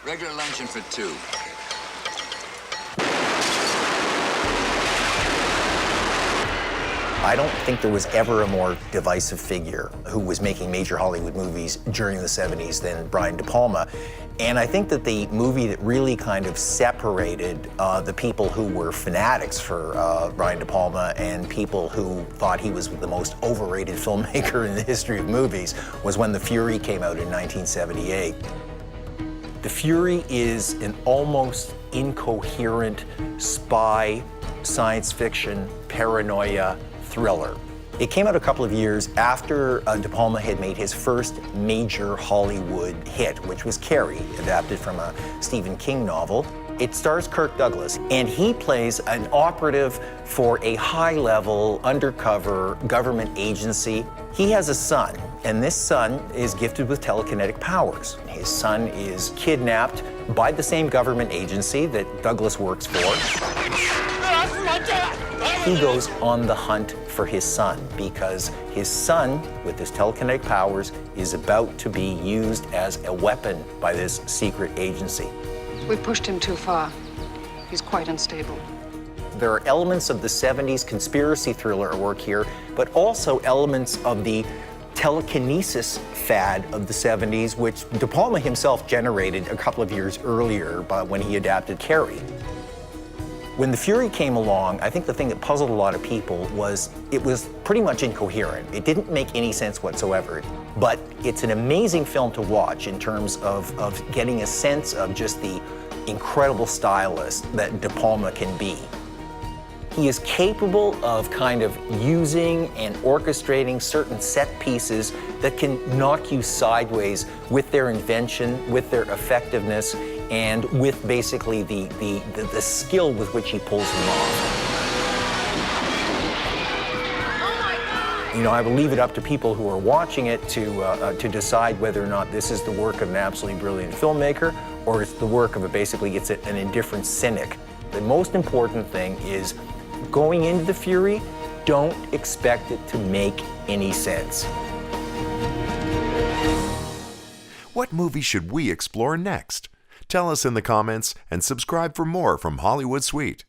Regular luncheon for 2. I don't think there was ever a more divisive figure who was making major Hollywood movies during the 70s than Brian De Palma. And I think that the movie that really kind of separated the people who were fanatics for Brian De Palma and people who thought he was the most overrated filmmaker in the history of movies was when The Fury came out in 1978. The Fury is an almost incoherent spy, science fiction, paranoia thriller. It came out a couple of years after De Palma had made his first major Hollywood hit, which was Carrie, adapted from a Stephen King novel. It stars Kirk Douglas, and he plays an operative for a high-level, undercover government agency. He has a son, and this son is gifted with telekinetic powers. His son is kidnapped by the same government agency that Douglas works for. He goes on the hunt for his son because his son, with his telekinetic powers, is about to be used as a weapon by this secret agency. We pushed him too far. He's quite unstable. There are elements of the 70s conspiracy thriller at work here, but also elements of the telekinesis fad of the 70s, which De Palma himself generated a couple of years earlier when he adapted Carrie. When The Fury came along, I think the thing that puzzled a lot of people was it was pretty much incoherent. It didn't make any sense whatsoever. But it's an amazing film to watch in terms of getting a sense of just the incredible stylist that De Palma can be. He is capable of kind of using and orchestrating certain set pieces that can knock you sideways with their invention, with their effectiveness, and with basically the skill with which he pulls them off. You know, I will leave it up to people who are watching it to decide whether or not this is the work of an absolutely brilliant filmmaker or it's the work of an indifferent cynic. The most important thing is going into The Fury, don't expect it to make any sense. What movie should we explore next? Tell us in the comments and subscribe for more from Hollywood Suite.